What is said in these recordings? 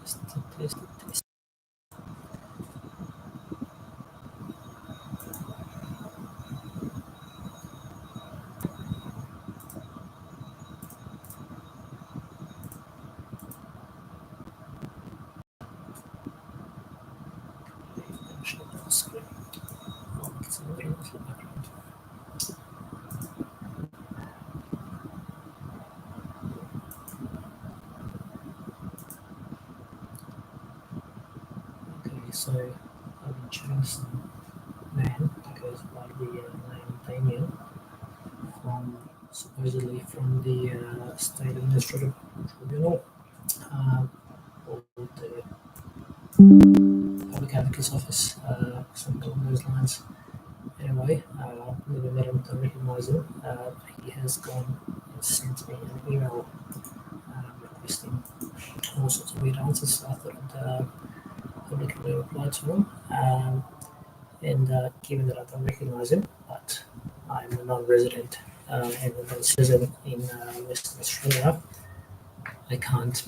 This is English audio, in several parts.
Test. Screen. It's in the background. Okay, so I've been chosen man that goes by the name Damian supposedly from the State Administrative Tribunal or the Public Advocate's Office, something along those lines. Anyway, never met him, don't recognise him. He has gone and sent me an email requesting all sorts of weird answers, so I thought I'd publicly reply to him. And given that I don't recognise him, but I'm a non-resident and a non-citizen in Western Australia, I can't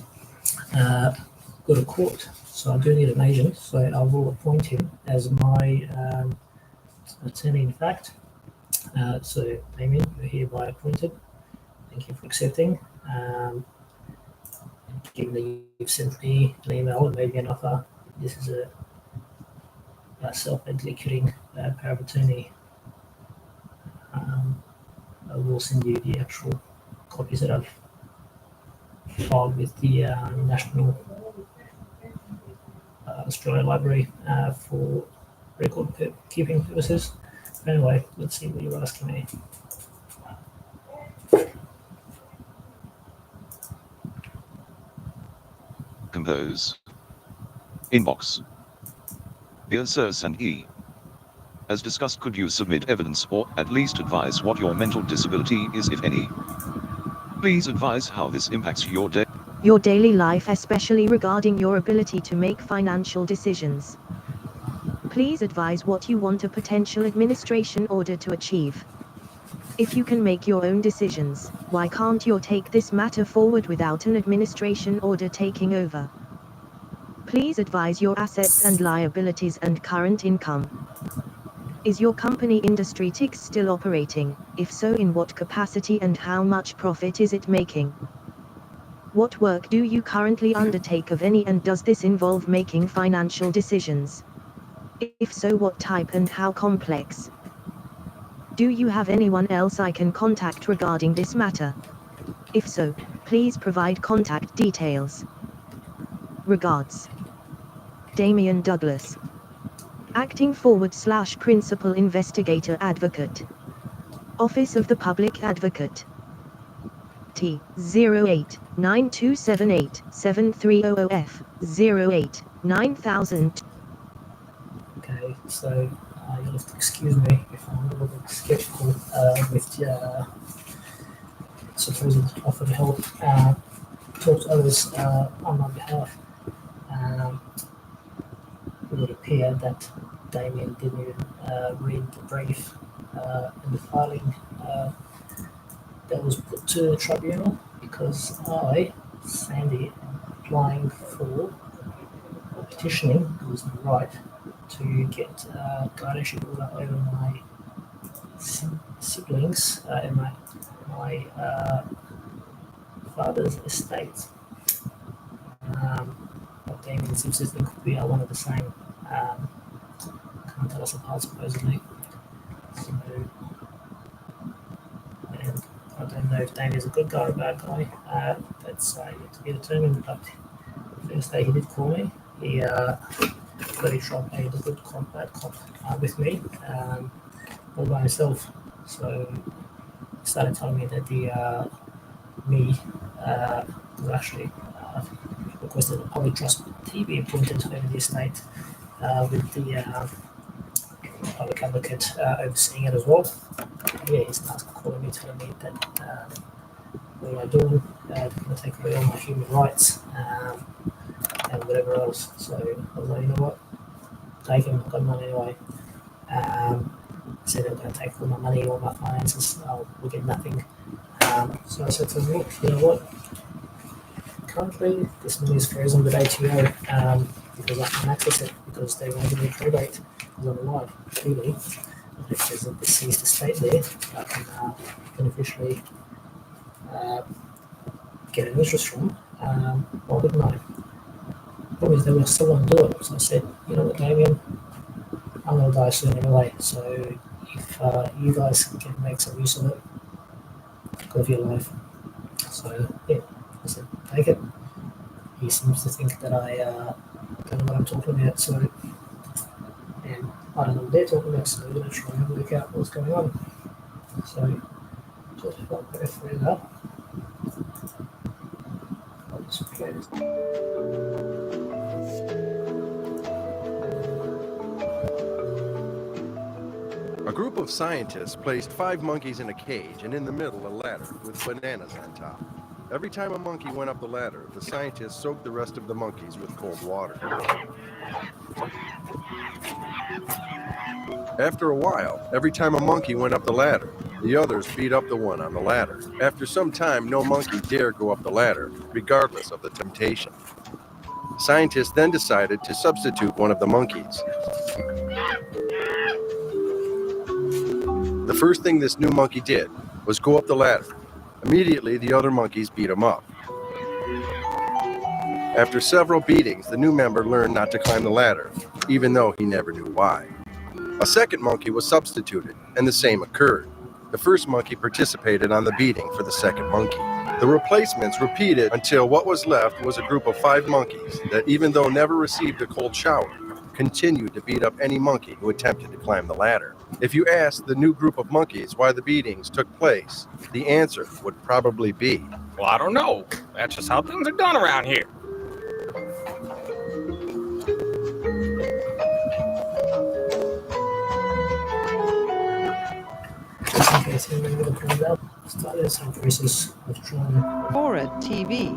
go to court. So I do need an agent, so I will appoint him as my attorney, in fact. So, Damien, you're hereby appointed. Thank you for accepting. And given that you've sent me an email and made me an offer, this is a self-executing power of attorney. I will send you the actual copies that I've filed with the National Australia Library for record keeping purposes. Anyway, let's see what you're asking me. Compose. Inbox. Dear Sirs and E. As discussed, could you submit evidence or at least advise what your mental disability is, if any? Please advise how this impacts your daily life, especially regarding your ability to make financial decisions. Please advise what you want a potential administration order to achieve. If you can make your own decisions, why can't you take this matter forward without an administration order taking over? Please advise your assets and liabilities and current income. Is your company Industry TIX still operating? If so, in what capacity and how much profit is it making? What work do you currently undertake, of any, and does this involve making financial decisions? If so, what type and how complex? Do you have anyone else I can contact regarding this matter? If so, please provide contact details. Regards, Damian Douglas, Acting / Principal Investigator Advocate, Office of the Public Advocate, T 0892787300F 08 9000. Okay, so you'll have to excuse me if I'm a little bit skeptical with supposed offer to help talk to others on my behalf. It would appear that Damien didn't even read the brief and the filing that was put to the tribunal, because I, Sandy, am applying for or petitioning, it was my right to get guardianship order over my siblings and my father's estate. But Damien seems to think we are one of the same. Can't tell us apart, supposedly. So, and I don't know if Damien's a good guy or a bad guy. That's yet to be determined. But the first day he did call me, he very tried playing the good cop, bad cop with me, all by himself. So he started telling me that was actually requested a public trustee be appointed over the estate with the public advocate overseeing it as well. Yeah, he starts calling me, telling me that what am I doing? They're going to take away all my human rights and whatever else. So I was like, you know what? Take him, I've got money anyway. Said they're going to take all my money, all my finances, we'll get nothing. So I said to him, look, you know what? currently this money is frozen with ATO because I can't access it because they won't give me probate because I'm alive. Clearly, if there's a deceased estate there, I can beneficially get an interest from. Why wouldn't I? The problem is they will still won't do it. So I said, you know what, Damian, I'm going to die soon anyway. So if you guys can make some use of it, go for your life. So yeah, I said, take it. He seems to think that I don't know what I'm talking about. So, and I don't know what they're talking about. So we're going to try and work out what's going on. So just go through that. I'll just play this. A group of scientists placed 5 monkeys in a cage and in the middle a ladder with bananas on top. Every time a monkey went up the ladder, the scientists soaked the rest of the monkeys with cold water. After a while, every time a monkey went up the ladder, the others beat up the one on the ladder. After some time, no monkey dared go up the ladder, regardless of the temptation. Scientists then decided to substitute one of the monkeys. The first thing this new monkey did was go up the ladder. Immediately, the other monkeys beat him up. After several beatings, the new member learned not to climb the ladder, even though he never knew why. A second monkey was substituted, and the same occurred. The first monkey participated on the beating for the second monkey. The replacements repeated until what was left was a group of 5 monkeys that, even though never received a cold shower, continued to beat up any monkey who attempted to climb the ladder. If you asked the new group of monkeys why the beatings took place, the answer would probably be, well, I don't know. That's just how things are done around here. Just in case anybody comes out, started some process of trying. Horror TV.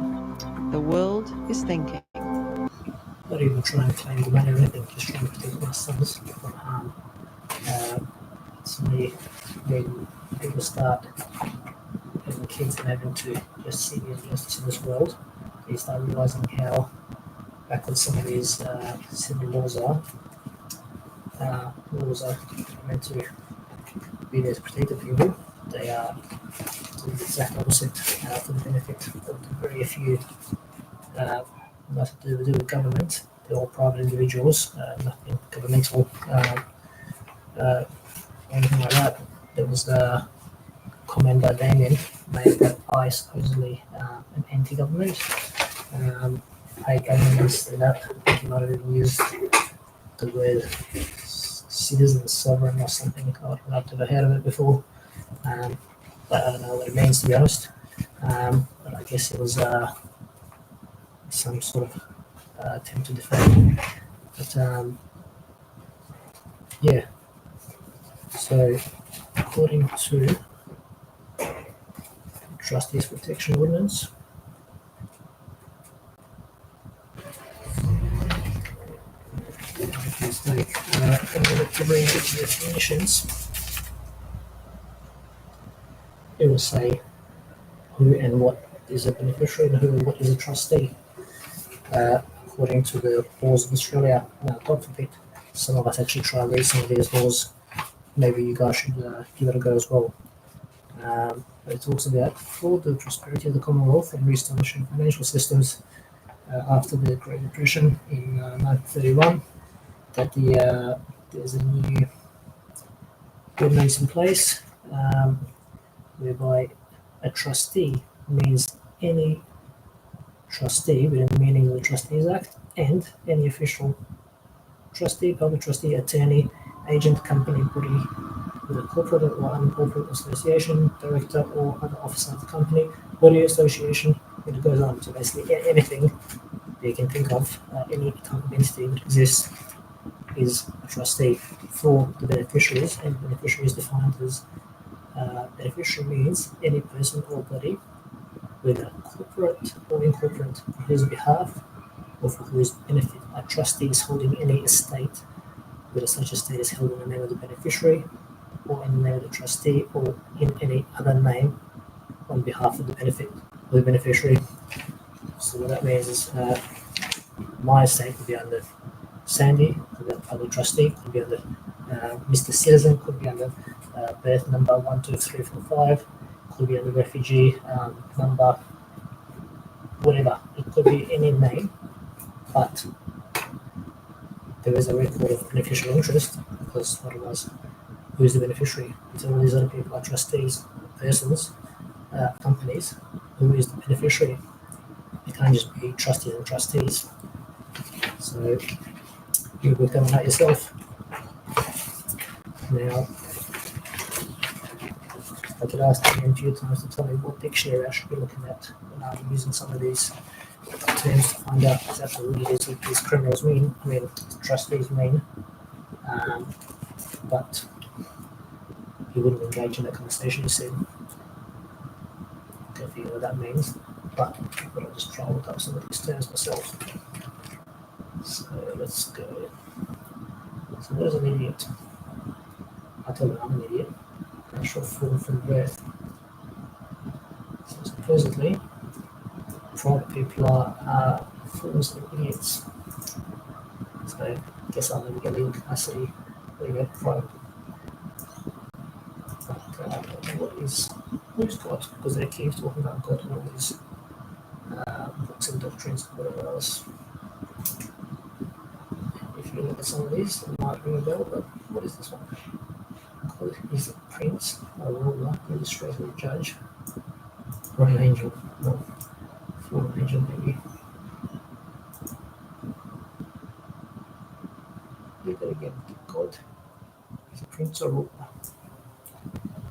The world is thinking. Not even trying to claim the money or anything, just trying to protect my sons from harm. It's me when people start having kids and having to just see the injustice in this world, they start realizing how backwards some of these civil laws are. Laws are meant to be there to protect the people. They are doing the exact opposite for the benefit of the very few. Nothing to do with government. They're all private individuals, nothing governmental, anything like that. There was a comment by Damian made that I supposedly am anti-government. Paid governments and that. I think he might have even used the word citizen sovereign or something. I've never heard of it before, but I don't know what it means, to be honest. But I guess it was some sort of attempt to defend. But yeah. So according to Trustees Protection Ordinance, I'm going to bring it to definitions. It will say who and what is a beneficiary and who and what is a trustee. According to the laws of Australia. Now, God forbid, some of us actually try and read some of these laws. Maybe you guys should give it a go as well. But it talks about for the prosperity of the Commonwealth and reestablishing financial systems after the Great Depression in 1931, that there's a new ordinance in place whereby a trustee means any trustee within the meaning of the Trustees Act, and any official trustee, public trustee, attorney, agent, company, body with a corporate or unincorporated association, director or other officer of the company, body association, and it goes on. So basically anything you can think of, any type of entity that exists is a trustee for the beneficiaries, and beneficiaries defined as beneficiary means any person or body, whether corporate or incorporate, for whose behalf or for whose benefit a trustee is holding any estate, whether such estate is held in the name of the beneficiary or in the name of the trustee or in any other name on behalf of the benefit of the beneficiary. So what that means is my estate could be under Sandy, could be under public trustee, could be under Mr. Citizen, could be under birth number 12345, could be under refugee number, whatever. It could be any name, but there is a record of beneficial interest because otherwise, who is the beneficiary? It's all these other people are trustees, persons, companies. Who is the beneficiary? It can't just be trustees and trustees. So you work that one out yourself. Now, I could ask Damian a few times to tell me what dictionary I should be looking at when I'm using some of these terms to find out exactly what it is that these criminals mean. I mean, trustees mean, but he wouldn't engage in that conversation. He said, "Don't figure what that means," but I'll just try to look up some of these terms myself. So let's go. So what is an idiot? I tell you I'm an idiot. Natural form from birth. So supposedly, private people are fools and idiots. So I guess I'll never get in capacity. There you go, private. But who's God? Because they keep talking about God and all these books and doctrines and whatever else. If you look at some of these, it might ring a bell, but what is this one? He's a prince, a ruler, administrator, judge, or an angel. No, fallen angel maybe. Read that again. God is a prince or ruler.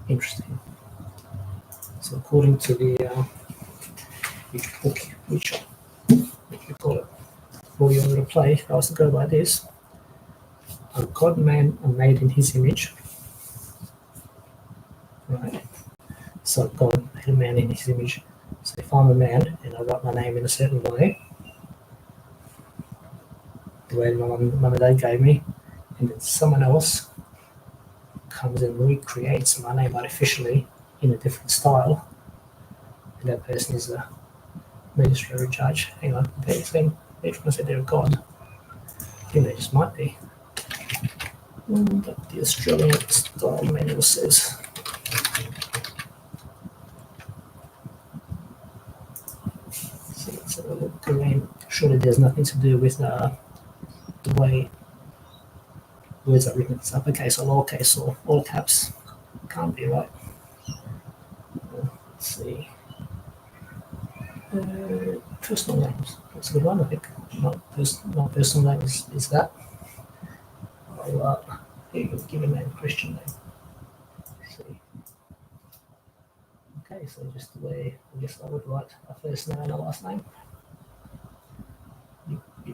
Interesting. So according to the which book, which we call it, for your reply, if I was to go by this, a God man are made in his image. Right. So God made a man in his image. So if I'm a man and I write my name in a certain way, the way my mum and dad gave me, and then someone else comes and recreates my name artificially in a different style, and that person is a magistrate or judge. Hang on, they're trying to say they're a god. I think they just might be. But the Australian style manual says. So let's have a look. I mean, surely there's nothing to do with the way words are written. It's uppercase or lowercase or all caps. Can't be right. Let's see. Personal names. That's a good one, I think. Not personal name is that. I'll here you go, give a name, Christian name. Let's see. Okay, so just the way I guess I would write a first name and a last name.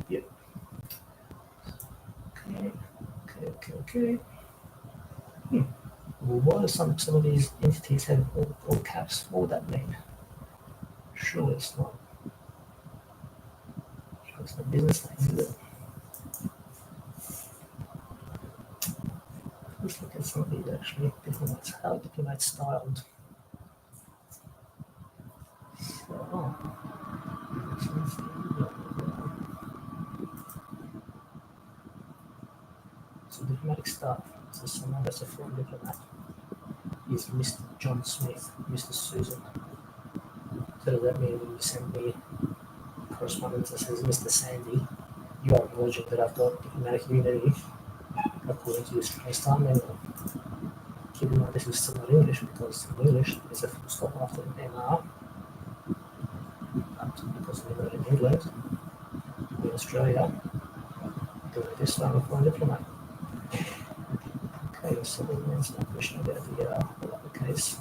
Yep. Okay. Well, why do some of these entities have all caps? What would that mean? Surely it's not. It's not business names, is it? Let's look at some of these actually. Diplomats, how diplomats styled. So diplomatic staff. So someone that's a foreign diplomat is Mr. John Smith, Mr. Susan. So does that mean when you send me correspondence that says Mr. Sandy, you are acknowledging that I've got diplomatic immunity according to the Australian Star Manual? Keep in mind this is still not English because in English there's a full stop after an MR. But because we're not in England, in Australia, doing this one for a diplomat. Okay, so then there's no question about the uppercase.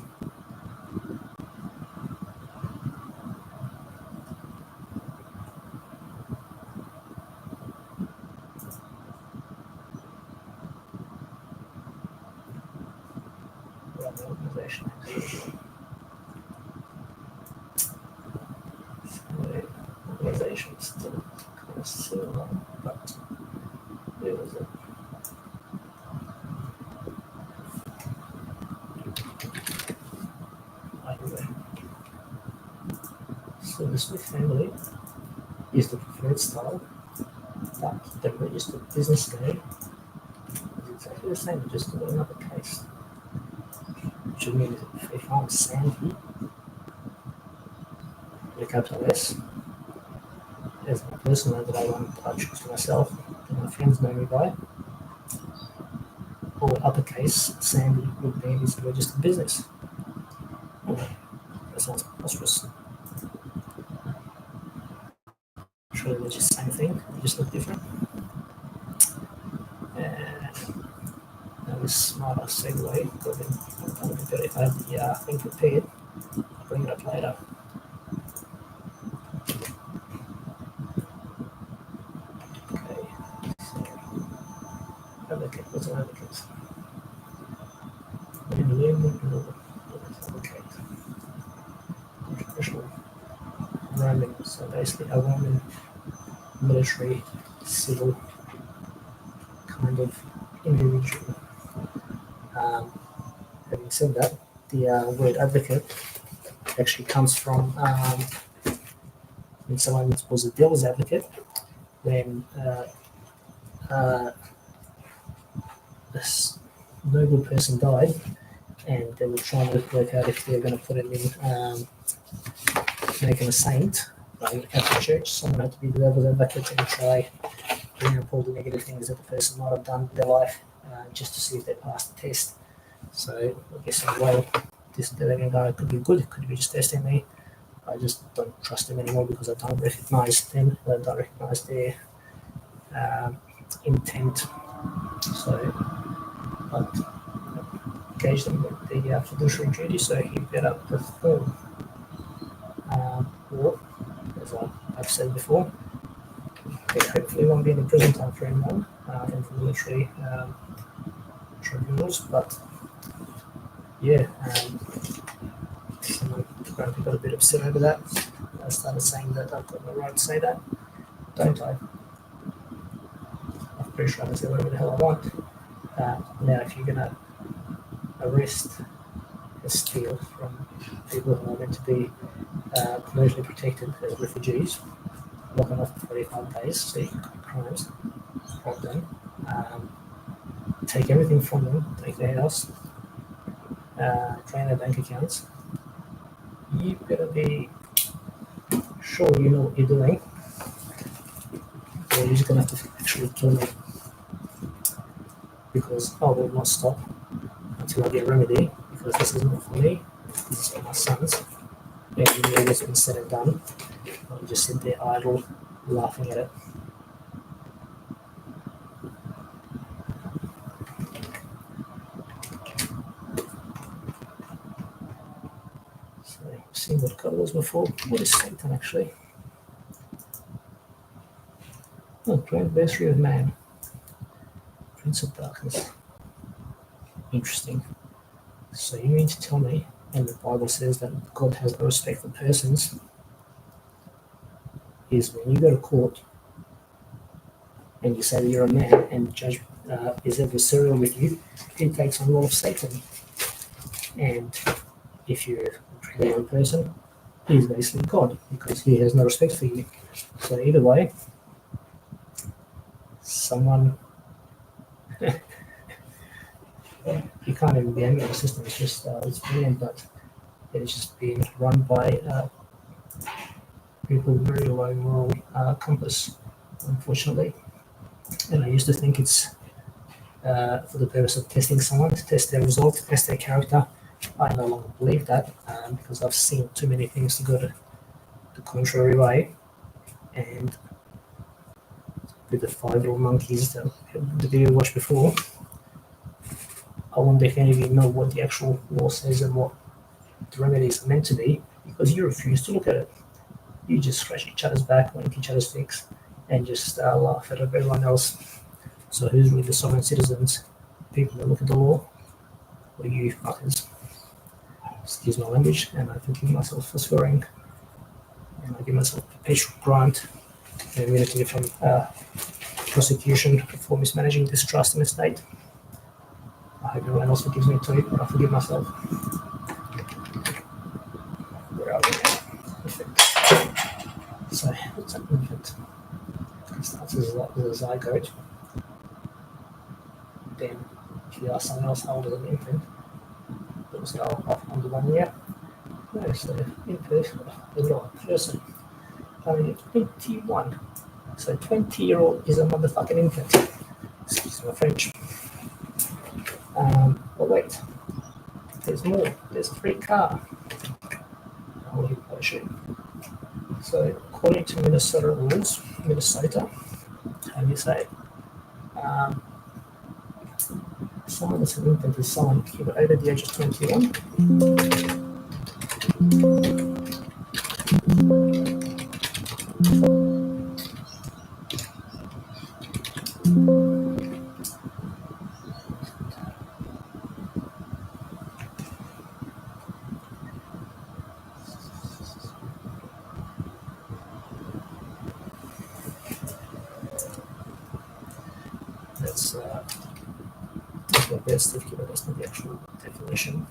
Organization. Organization is still kind of similar, but where was it? Anyway, so the Smith family is the preferred style, but the registered business name is exactly the same, just in another case. Which would mean if I'm Sandy, with a capital S, as my personal name that I want to choose for myself, and my friends know me by, or uppercase, Sandy would be his registered business. That sounds preposterous. Surely they're just the same thing, they just look different. And now this smarter segue, could have been better if I had the thing prepared. I'll bring it up later. Okay, so advocate, what's an advocate? Advocate. Controversial. Roman, so basically a Roman military, civil kind of individual. Having said that, the word advocate actually comes from when someone was a devil's advocate, when this noble person died, and they were trying to work out if they were going to put him in, make him a saint, like in the Catholic Church. Someone had to be the devil's advocate and try bring up all the negative things that the person might have done in their life, just to see if they passed the test. So I guess in a way, this delegate guy could be good, could be just testing me. I just don't trust them anymore because I don't recognize them, I don't recognize their intent. So, but engage them with the fiduciary duty, so he better perform. Or, as I've said before, they hopefully won't be in the prison time for anyone from the military tribunals, but yeah, someone apparently got a bit upset over that. I started saying that I've got no right to say that, don't I? I'm pretty sure I can say whatever the hell I want. Now, if you're going to arrest and steal from people who are meant to be politically protected as refugees, lock them up for 45 days so you can commit crimes, rob them, take everything from them, take their house, drain their bank accounts, you better be sure you know what you're doing, or you're just going to have to actually kill me, because I will not stop until I get a remedy, because this is not for me, this is for my sons. And when it's been said and done, I'll just sit there idle, laughing at it. So, seeing what colour was before. What is Satan actually? Oh, Grand Adversary of Man. Prince of Darkness. Interesting. So you mean to tell me, and the Bible says that God has no respect for persons, is when you go to court and you say that you're a man and the judge is adversarial with you, he takes on the role of Satan. And if you're a pretty young person, he's basically God because he has no respect for you. So either way, someone you can't even be angry at the system. It's just it's brilliant, but it's just being run by people with very low moral compass, unfortunately. And I used to think it's for the purpose of testing someone, to test their result, to test their character. I no longer believe that because I've seen too many things to go the contrary way. And with the 5 little monkeys that the video watched before, I wonder if any of you know what the actual law says and what the remedies are meant to be, because you refuse to look at it. You just scratch each other's back, wink each other's dicks, and just laugh at everyone else. So who's really the sovereign citizens? People that look at the law, or you fuckers? Excuse my language, and I forgive myself for swearing, and I give myself a perpetual grant and immunity from prosecution for mismanaging this trust in the state. I hope everyone else forgives me too, but I forgive myself. Where are we now? So it's an infant. It starts as a zygote. Then if you ask someone else how old is an infant, they'll say, oh, off under 1 year. No, so person only 21. So 20-year-old is a motherfucking infant. Excuse my French. But wait, there's more. There's a free car. Holy bullshit. So according to Minnesota rules, Minnesota, how do you say? Someone that's an infant is someone either over the age of 21. That's the best certificate, but that's not the actual definition.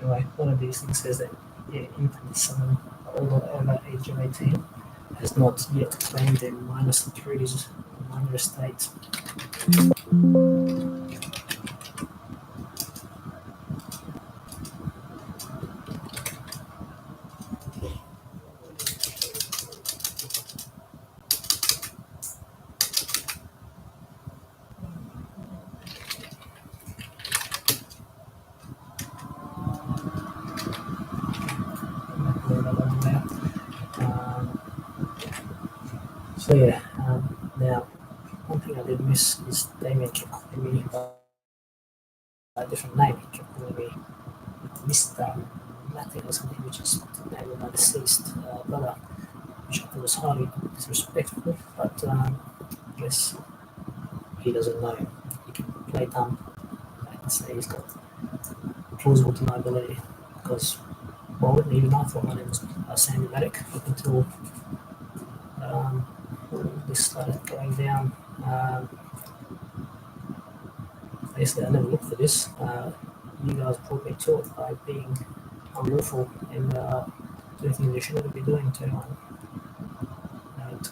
Anyway, one of these things says that infant is someone older over age of 18 has not yet claimed their minor securities or minor estate. So yeah, now one thing I did miss is Damian kept calling me by a different name. He kept calling me Mr. Nothing or something, which is the name of my deceased brother, which I thought was highly disrespectful, but I guess he doesn't know. He can play dumb and say he's got plausible deniability because, well, even I thought my name was Sandy Maddock up until this started going down. Basically, I never looked for this. You guys brought me to it by being unlawful and doing things you shouldn't be doing to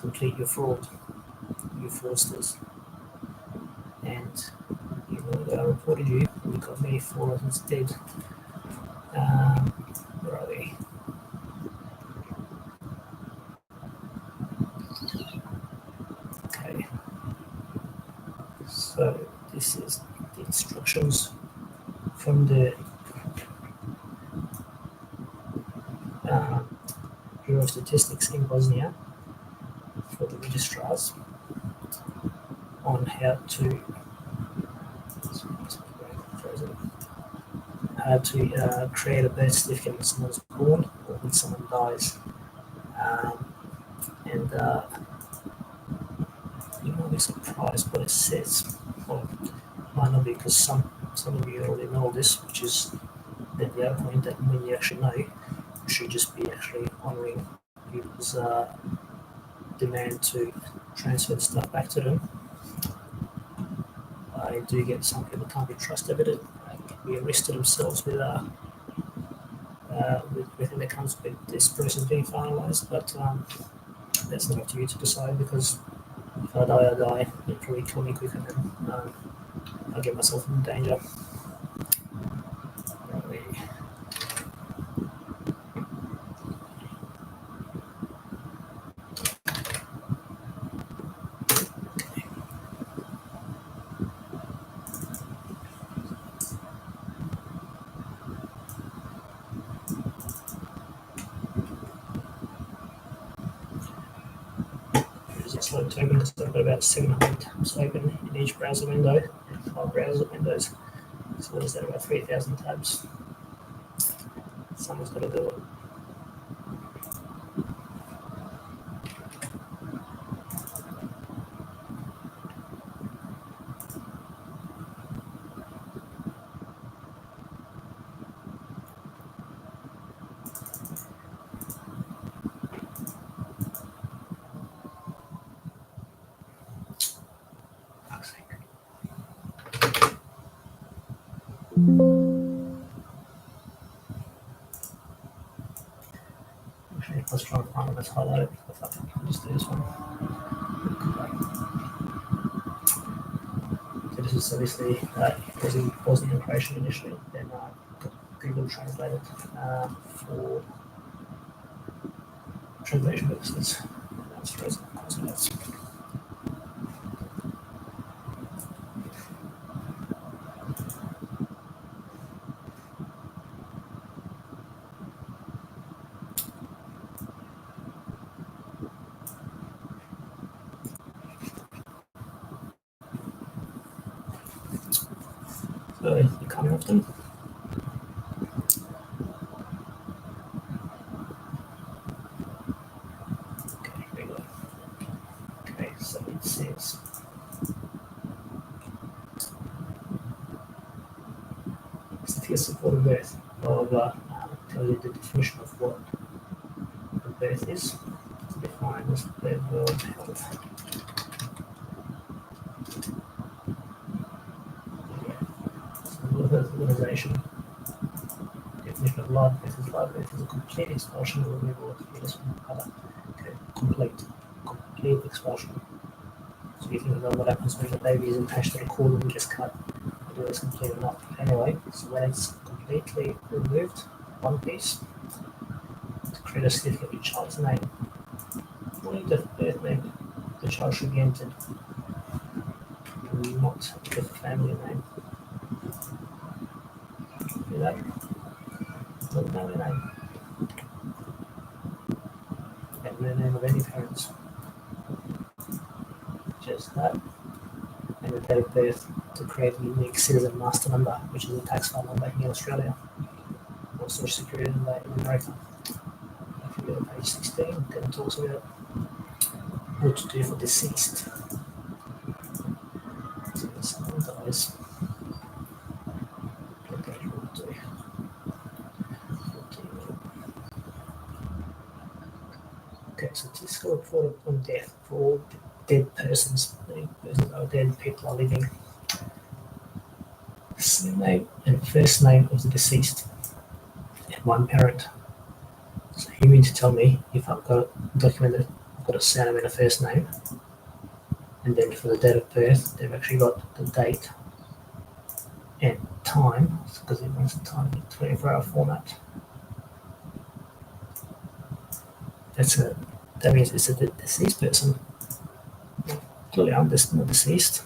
complete your fraud, you fraudsters. And you know that I reported you, and you got me for it instead. Where are we? Okay. So this is the instructions from the Bureau of Statistics in Bosnia for the registrars on how to create a birth certificate when someone's born or when someone dies. And you might be surprised what it says. Well, might not be, because some of you already know this, which is then the other point, that when you actually know, you should just be actually honouring people's demand to transfer the stuff back to them. I do get some people can't be trusted with it. They can be arrested themselves with everything that comes with this process being finalised, but that's not up to you to decide, because if I die, I die. You'll probably kill me quicker than I'll get myself in danger. It's open because I've got about 700 tabs open in each browser window, and 5 browser windows. So what is that, about 3,000 tabs? Someone's got to do it. Actually, let's try and find one that's highlighted. I thought I can just do this one. So this is obviously Bosnian and Croatian initially, then Google translated for translation purposes. That's frozen consonants. So you coming off them? Okay, here we go. Okay, so it says certificate of support of birth, blah blah blah. Tell you the definition of what a birth is. It's defined as the World Health. Organization. Definition of live birth is live birth is a complete expulsion or removal of the fetus from the mother. Okay, complete expulsion. So you think about what happens when the baby is attached to the cord and gets cut, whether it's complete or not. Anyway, so when it's completely removed, one piece, to create a certificate of your child's name. Only the birth name the child should be entered, and not the family name. Do that. Not the family name. And the name of any parents. Just that. And the date of birth to create a unique citizen master number, which is a tax file number in Australia, or social security number in America. If you go to page 16, then it talks about what to do for deceased. So if someone dies, okay, so fiscal report on death for all dead persons. Persons are dead, people are living. Surname and first name of the deceased and one parent. So you mean to tell me if I've got a document that I've got a surname and a first name, and then for the date of birth they've actually got the date and time, because it runs the time in 24-hour format. That means it's a deceased person. Clearly I'm not deceased.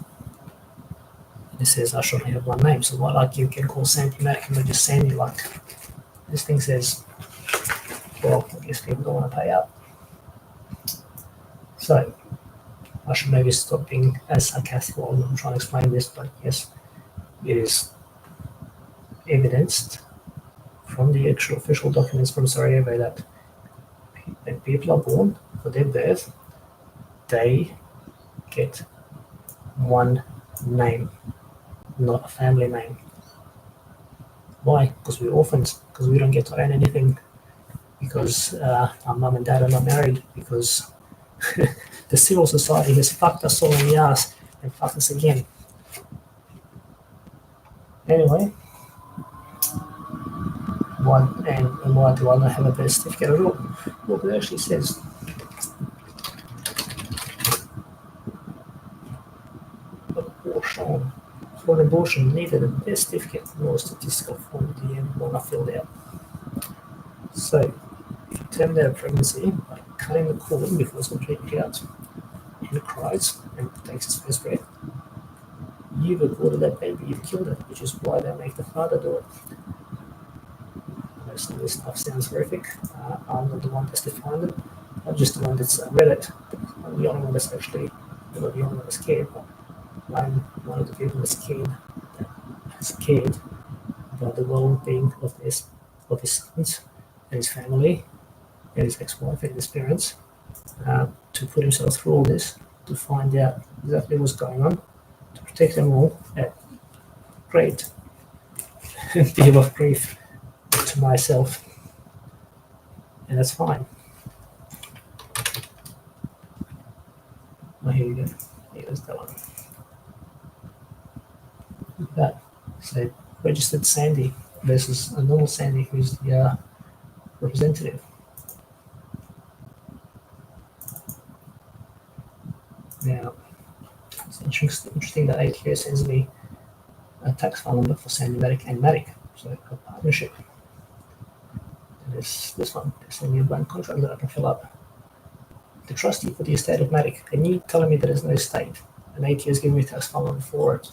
And it says I should only have one name. So what, like you can call Sandy Mackin or just Sandy, like this thing says, well, I guess people don't want to pay out. So I should maybe stop being as sarcastic while I'm trying to explain this, but yes, it is evidenced from the actual official documents from Sarajevo that people are born for their birth, they get one name, not a family name. Why? Because we're orphans, because we don't get to own anything, because our mum and dad are not married, because the civil society has fucked us all in the ass and fucked us again. Anyway, why do I not have a birth certificate at all? Look, it actually says abortion. For an abortion, neither the birth certificate nor a statistical form do you want to fill out. So, if you terminate a pregnancy by cutting the cord before it's completely out, and it cries and takes its first breath, you've aborted that baby, you've killed it, which is why they make the father do it. Most of this stuff sounds horrific. I'm not the one that's defined it. I'm just the one that's read it. I'm the only one that's actually, not the only one that's scared, but I'm one of the people that's scared about the well-being of his sons and his family and his ex-wife and his parents, to put himself through all this, to find out exactly what's going on, to protect them all at great deal of grief to myself, and that's fine. Oh, here you go. Here's that one. Look at that. So, registered Sandy versus a normal Sandy who's the representative. Now, it's interesting that ATO sends me a tax file number for Sandy Matic and Matic, so a partnership. And there's this one, they send me a blank contract that I can fill up. The trustee for the estate of Matic, and you telling me that there's no estate, and ATO is giving me a tax file number for it.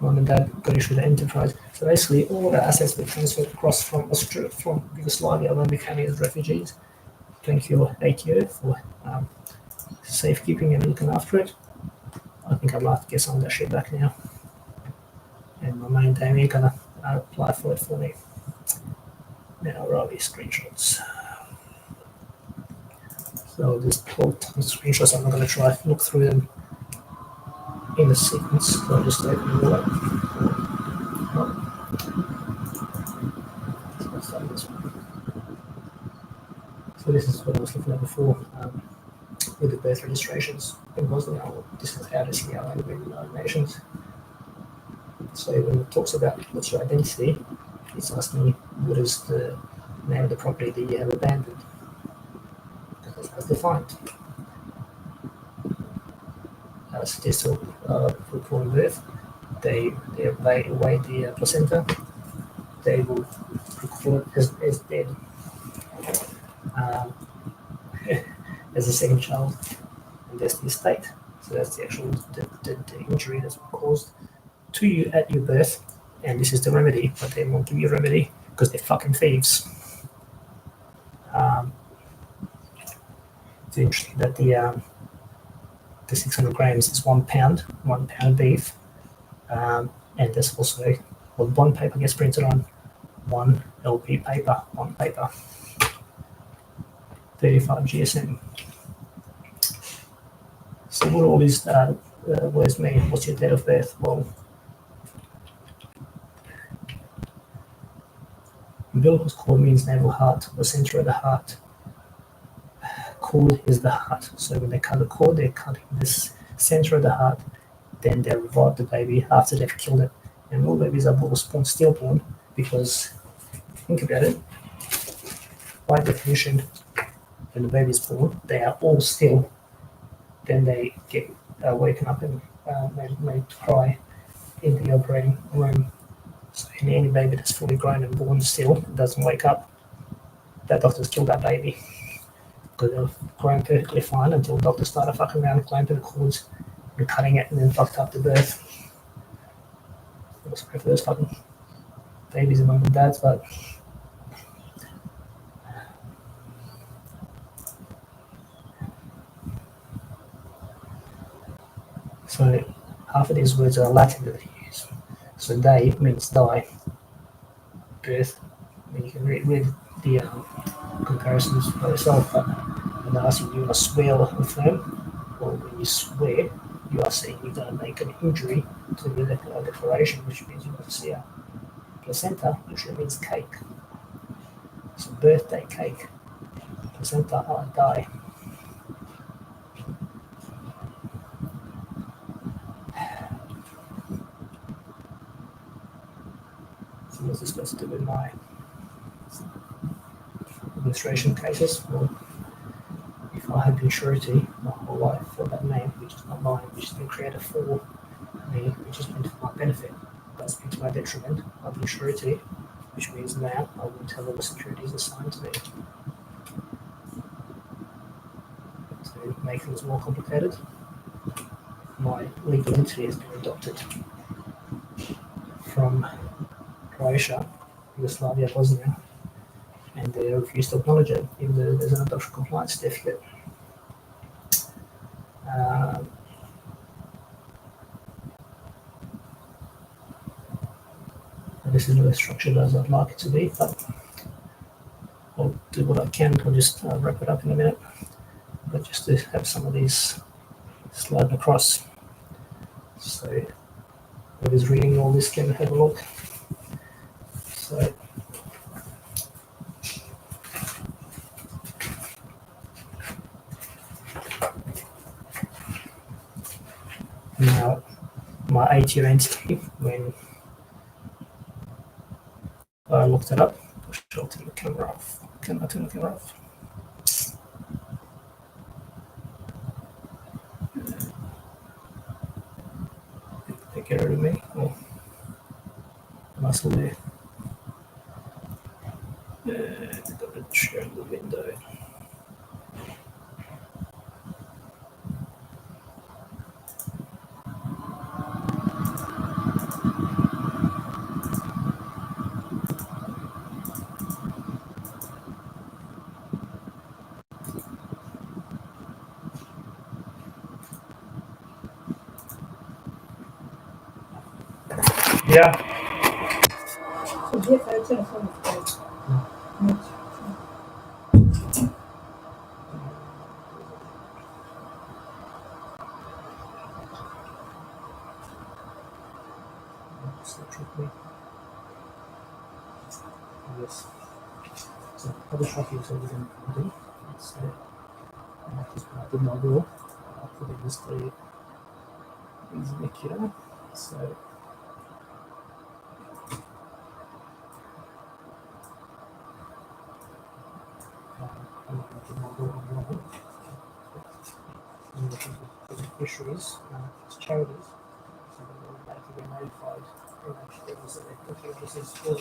Mum and Dad got issued an enterprise. So basically, all of our assets were transferred across from Yugoslavia when we came as refugees. Thank you, ATO, for safekeeping and looking after it. I think I'd like to get some of that shit back now. And my main Damian gonna apply for it for me. Now, where are these screenshots? So there's 12 screenshots. I'm not gonna try to look through them in the sequence, so I'll just open them all up. So let's start with this one. So this is what I was looking at before, with the birth registrations in Bosnia. This is how to see our United Nations. So when it talks about what's your identity, it's asking me what is the name of the property that you have abandoned, because that's defined. Statistical report of birth, they weigh the placenta, they will record as dead as a second child, and that's the estate. So that's the actual the injury that's caused to you at your birth, and this is the remedy, but they won't give you a remedy because they're fucking thieves. It's interesting that the 600 grams is 1 pound, 1 pound of beef, and there's also, well, one paper gets printed on, one LP paper, one paper, 35 GSM. So what all these words mean? What's your date of birth? Well, umbilicus cord means navel heart, the center of the heart. Cord is the heart. So when they cut the cord, they're cutting this center of the heart. Then they revive the baby after they've killed it. And all babies are born stillborn because, think about it, by definition, when the baby is born, they are all still. Then they get waken up and made to cry in the operating room. So any baby that's fully grown and born still doesn't wake up, that doctor's killed that baby. Because they were growing perfectly fine until doctors started fucking around, clamping the cords and cutting it, and then fucked up the birth. It was great for those fucking babies and mum and dads, but so half of these words are Latin that they use. So day means die. Birth, I mean, you can read the comparisons by yourself, but when they're asking you to swear or affirm, or when you swear, you are saying you're going to make an injury to the declaration, which means you want to see a placenta, which means cake. So birthday cake, placenta, die. So what's this supposed to do with my administration cases? Well, if I had been surety my whole life for that name, which is not mine, which has been created for me, which has been for my benefit, that's been to my detriment, I've been surety, which means now I won't have all the securities assigned to me. To make things more complicated, my legal entity has been adopted from Croatia, Yugoslavia, Bosnia, and they refuse to acknowledge it, even though there's an adoption compliance certificate. And this is not as structured as I'd like it to be, but I'll do what I can. I'll just wrap it up in a minute, but just to have some of these slide across. So whoever's reading all this can have a look. So now my 8-year entity, when I looked it up, I'll turn the camera off. Can I turn the camera off? They get rid of me. Oh, am I still there? Got to share the window. Yeah. Yes. So other shopping so we can do. So that is what I did not do. I'll put in this the executor. So beneficiaries, it's charities, so they automatically get notified when actually was okay, this is full.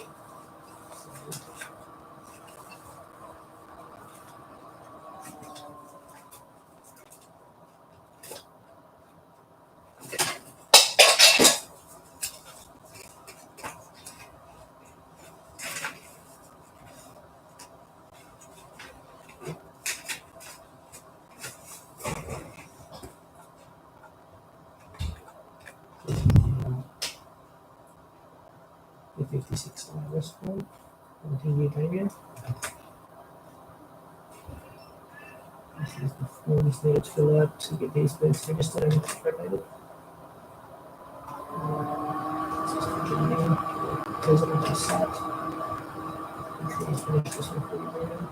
So, the 56 IRS form, continue Damian. This is the forms needed to fill out to get these births registered and regulated. This is for Damian, President of SAT. I'm sure he's finished this one for you, Damian.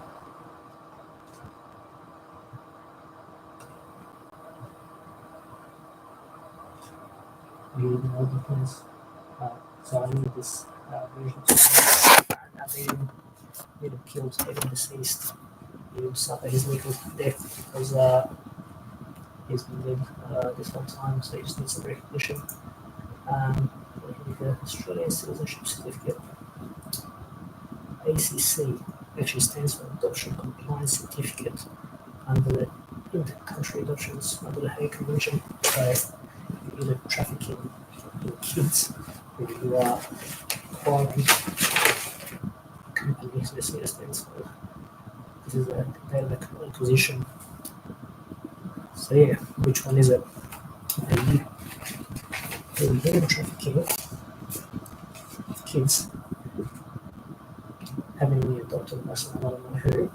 You need all the plans. So I need this version 2. Damian need him killed, even deceased. You suffer his legal death because he's been dead this whole time, so he just needs some recognition. The Australian Citizenship Certificate, ACC, actually stands for Adoption Compliance Certificate under the Inter-Country Adoptions under the Hague Convention. So you're either trafficking in kids or you are acquiring companies, this stands for. This is a data acquisition. So yeah, which one is it? Are you human trafficking kids, having adopted by someone, I don't know who,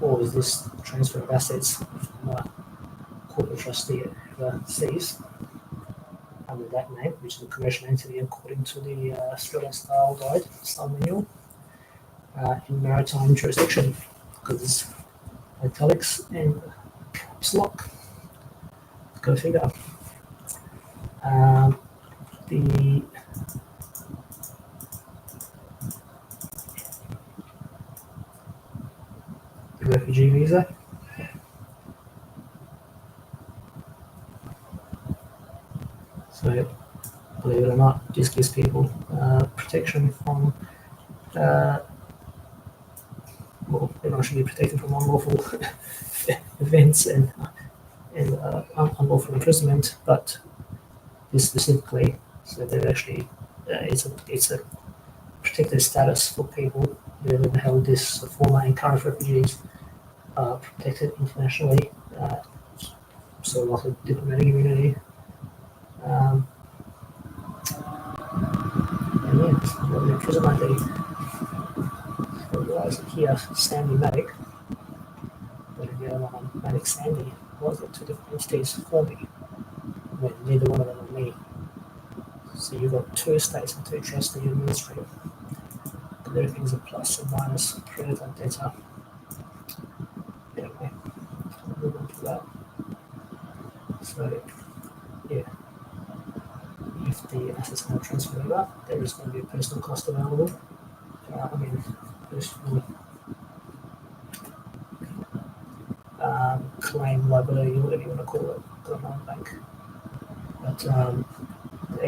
or is this transfer of assets from a corporate trustee overseas under that name, which is a commercial entity according to the Australian Style Guide, Style Manual, in maritime jurisdiction, because it's italics and caps lock. Go figure. The refugee visa. So, believe it or not, this gives people protection from, well, everyone should be protected from unlawful events and unlawful imprisonment, but this specifically, so they're actually, it's a protected status for people who have held this former and current refugees, protected internationally, so like a diplomatic immunity. And yeah, it's not an imprisonment. So guys here, Sandy Maddock, but if the other one, Maddock Sandy, was it two different estates for me, when neither one of them are me. So you've got two estates and two trusts that you administrate. Everything's a plus and minus, creditor and debtor. Anyway, I'll move on to that. So, yeah, if the assets are not transferred over, there is going to be a personal cost available. Personal claim liability, whatever you want to call it, got my own bank. But the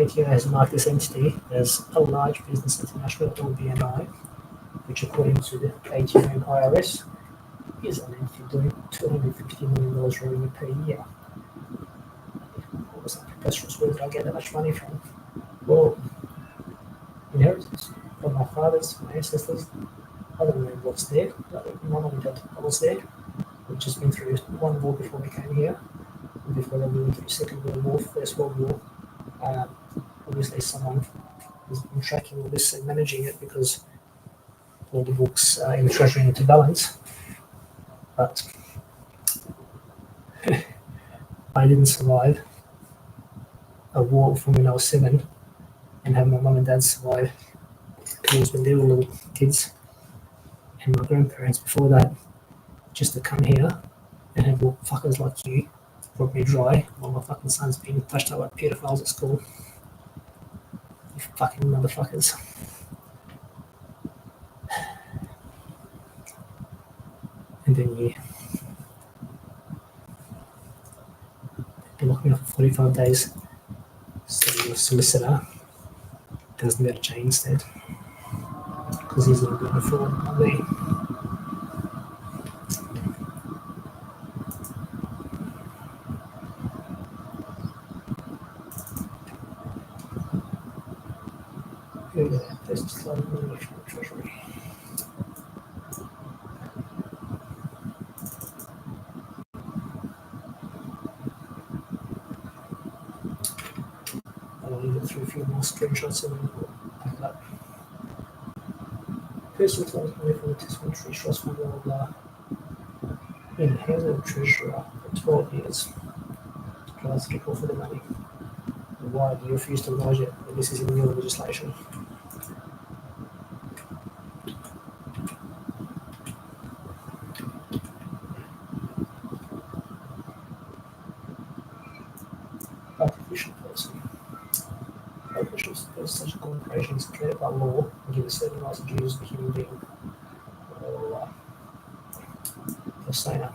ATO has marked this entity as a large business international, or BNI, which according to the ATO and IRS is an entity doing $250 million revenue per year. What was that preposterous? Where did I get that much money from? Well, inheritance from my fathers, my ancestors. I don't know what's there. My mum and dad was there. We've just been through one war before we came here. And before that, we went through Second World War, First World War. Obviously, someone has been tracking all this and managing it because all the books in the treasury need to balance. But I didn't survive a war from when I was 7 and have my mum and dad survive wars when they were little kids, and my grandparents before that, just to come here and have little fuckers like you rub me dry while my fucking son's being touched up like pedophiles at school. You fucking motherfuckers. And then you lock me up for 45 days. So your solicitor tells me about a chain instead. Because he's not going to fraud on me. Here we go. There's just a lot of money from the treasury. I'll leave it through a few more screenshots and then we'll back it up. Personal claims money from the testamentary trust fund, blah blah blah. In hands of the treasurer for 12 years. Drives to call for the money. And why do you refuse to acknowledge it? And this is in your legislation. Artificial person. Artificial person such a corporation is created by law and give a certain rights and duties of a human being. Or persona.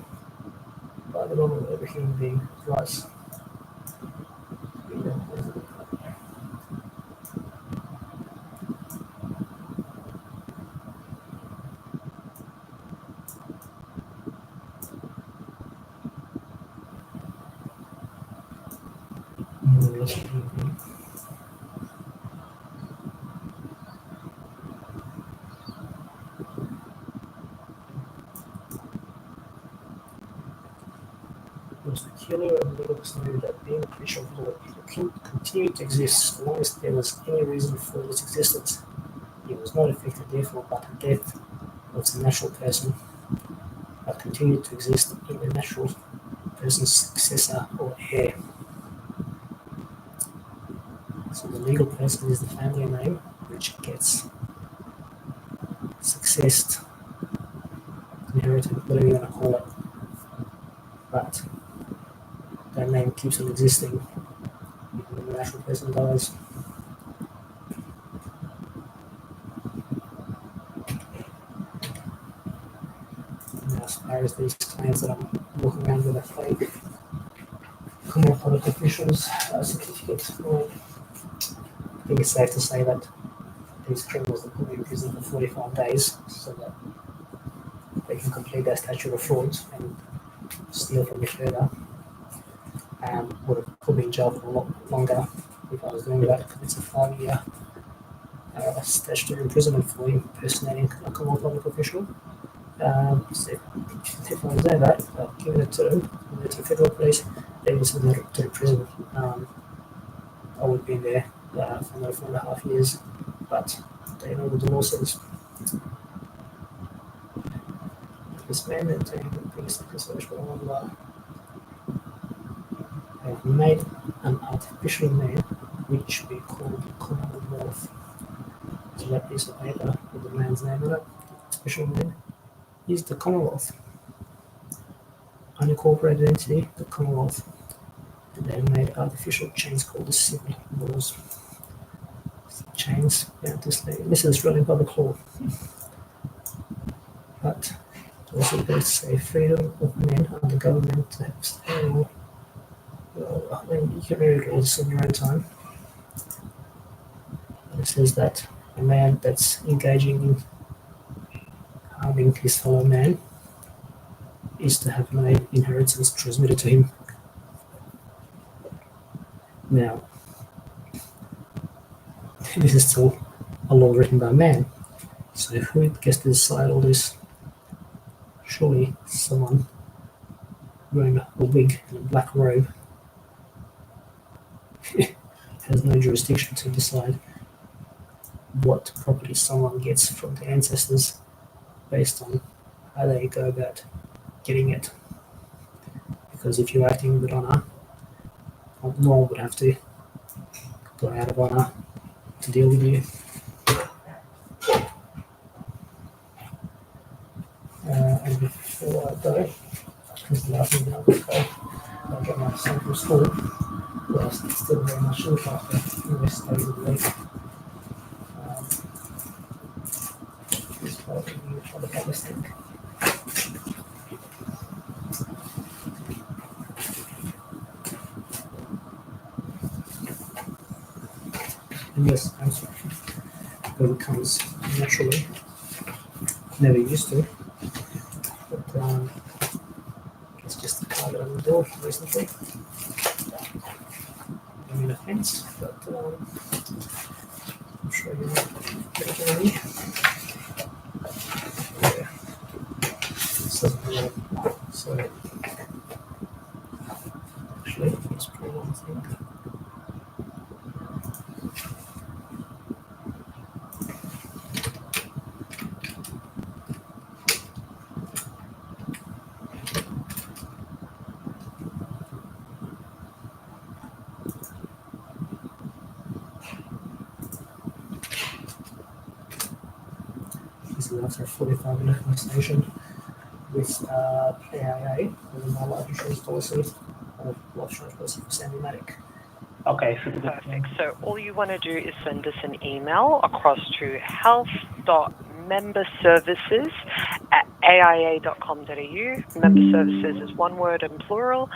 By the law of every human being, rights. It was peculiar and legal scenario that being a creature of law continued to exist so long as there was any reason for its existence. It was not affected therefore by the death of the natural person but continue to exist in the natural person's successor or heir. So the legal person is the family name which gets successed, inherited, whatever you want to call it. But that name keeps on existing even when the natural person dies. Now, as far as these claims that I'm walking around with a fake Commonwealth public officials certificate, well, I think it's safe to say that these criminals are put in prison for 45 days so that they can complete their statute of frauds and steal from me further. Would have put me in jail for a lot longer if I was doing that, because it's a 5-year statutory imprisonment for impersonating a Commonwealth public official. So if I was doing that, giving it to them, giving it to the federal police, they would send it to the prison. I would be in there for another 4.5 years, but they know what the law says. This man then taking the biggest research for one have made an artificial name which we call the Commonwealth. So that piece of paper with the man's name on it, artificial name, is the Commonwealth. Unincorporated entity, the Commonwealth. And they made artificial chains called the civil laws. Chains, this is Australian public law. But also they say freedom of men and the government to have stable. Well, I mean, you can read all this on your own time. It says that a man that's engaging in harming his fellow man is to have no inheritance transmitted to him. Now, this is still a law written by man. So who gets to decide all this? Surely someone wearing a wig and a black robe has no jurisdiction to decide what property someone gets from their ancestors based on how they go about getting it. Because if you're acting with honour, no one would have to go out of honour to deal with you. And before I go, because the last thing I'll go, I'll get my son from school, whilst it's still very much look after the rest days of the week. Just for you for the public thing. And yes, I'm sorry. It comes naturally. Never used to. But it's just the car that I'm doing recently. I mean, offense, but I'm sure you're not regularly. Yeah. So actually, it's pretty one thing. This is after a 45-minute conversation with AIA, with my life insurance policy, life insurance policy for Sandy Maddock. Okay, perfect. So all you want to do is send us an email across to health.memberservices@aia.com.au. Member services is one word and plural.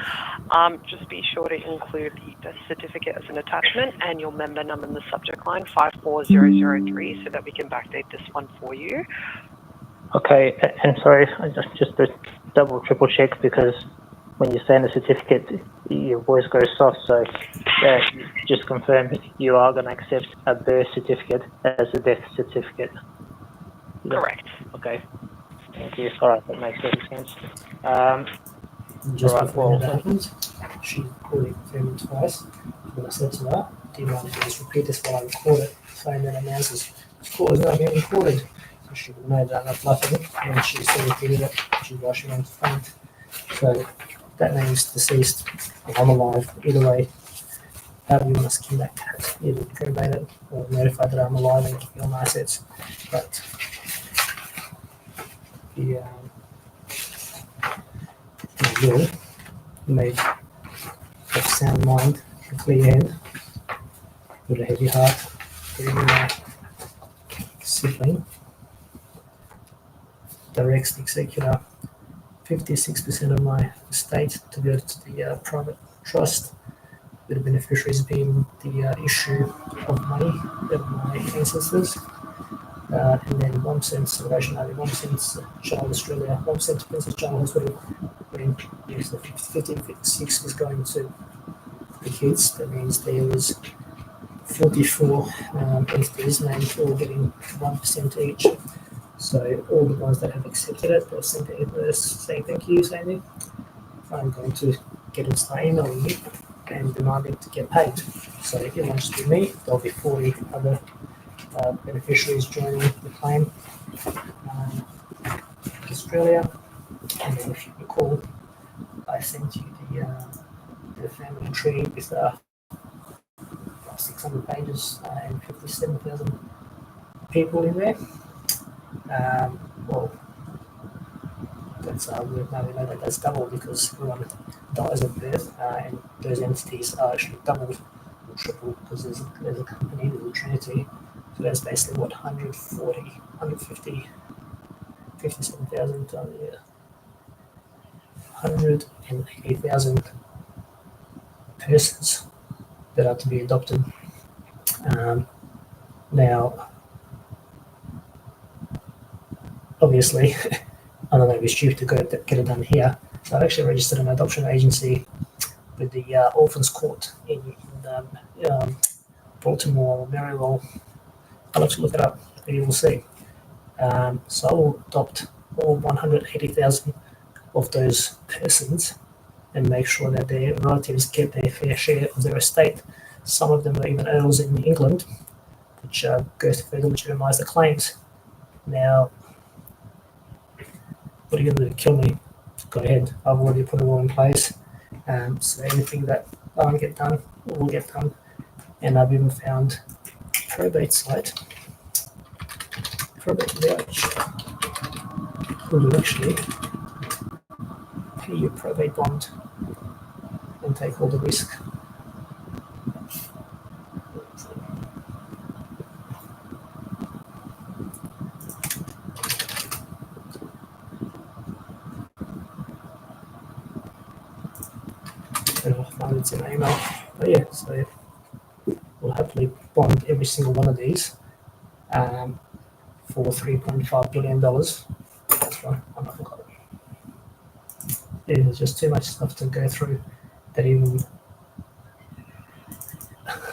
Just be sure to include the death certificate as an attachment and your member number in the subject line 54003 so that we can backdate this one for you. Okay, and sorry, just to triple check, because when you send a certificate, your voice goes soft, so just confirm you are going to accept a birth certificate as a death certificate. Correct. Okay, thank you. All right, that makes perfect sense. Just before that happens, she already confirmed it twice. When I said to her, do you mind if I just repeat this while I record it? Saying that announces, this call is now being recorded. she made nothing, and she still repeated it, which is why she went to faint. So that means deceased, or I'm alive, either way. However you want to skin that cat, either probate it or notify that I'm alive and keep all my assets. But the will made of sound mind, a clear head, with a heavy heart, being a sibling, directs the executor 56% of my estate to go to the private trust, with the beneficiaries being the issue of money of my ancestors, and then 1 cent Salvation Army, 1 cent Child Australia, 1 cent Princess Child Hospital. When yes, the 1556 is going to the kids, that means there was 44 entities named all getting 1% each. So all the ones that have accepted it, they'll send a saying thank you, saying I'm going to get them to email you and demanding to get paid. So it won't just be me, there'll be 40 other beneficiaries joining the claim. Australia, and then if you recall, I sent you the family tree with 600 pages and 57,000 people in there. Well, that's we know that that's double because everyone dies at birth, and those entities are actually doubled or tripled because there's a company, there's a Trinity. So that's basically what 140, 150, 57,000, 180,000 persons that are to be adopted. Now, obviously, I don't know if it's stupid to get it done here. So I actually registered an adoption agency with the Orphans Court in Baltimore or Maryville. I'll have to look it up, and you will see. So I will adopt all 180,000 of those persons and make sure that their relatives get their fair share of their estate. Some of them are even earls in England, which goes to further legitimise the claims. Now, what are you going to do? Kill me? Go ahead. I've already put it all in place. So anything that I don't get done will get done. And I've even found probate site, probate vouch, will actually pay your probate bond and take all the risk. And I'll find it's in email. But yeah, so we'll happily bond every single one of these for $3.5 billion. That's right, I forgot it. Yeah, there's just too much stuff to go through that even,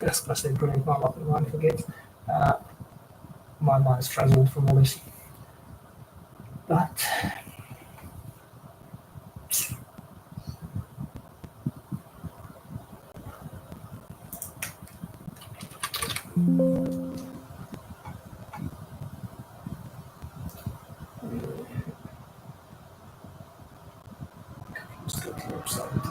as I said, brilliant, my luck and mind forget. My mind's frazzled from all this. But let's go to the website.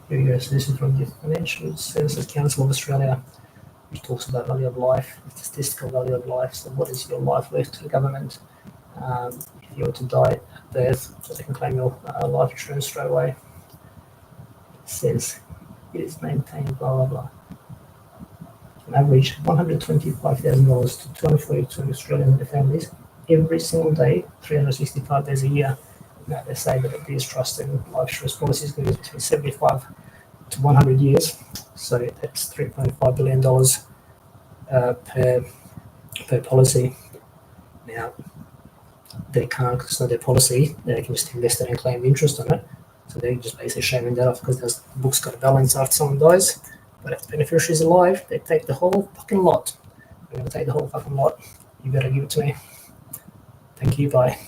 Here we go. So this is from the Financial Services Council of Australia, which talks about value of life, the statistical value of life. So what is your life worth to the government? If you were to die at birth, so they can claim your life insurance straight away. It says it is maintained, blah, blah, blah. On average, $125,000 to 242 Australian families every single day, 365 days a year. Now, they say that these trust and life insurance policies go between 75 to 100 years. So that's $3.5 billion per per policy. Now, they can't, because it's not their policy, they can just invest it and claim interest on it. So they're just basically shaving that off because the book's got a balance after someone dies. But if the beneficiary is alive, they take the whole fucking lot. They're going to take the whole fucking lot. You better give it to me. Thank you, bye.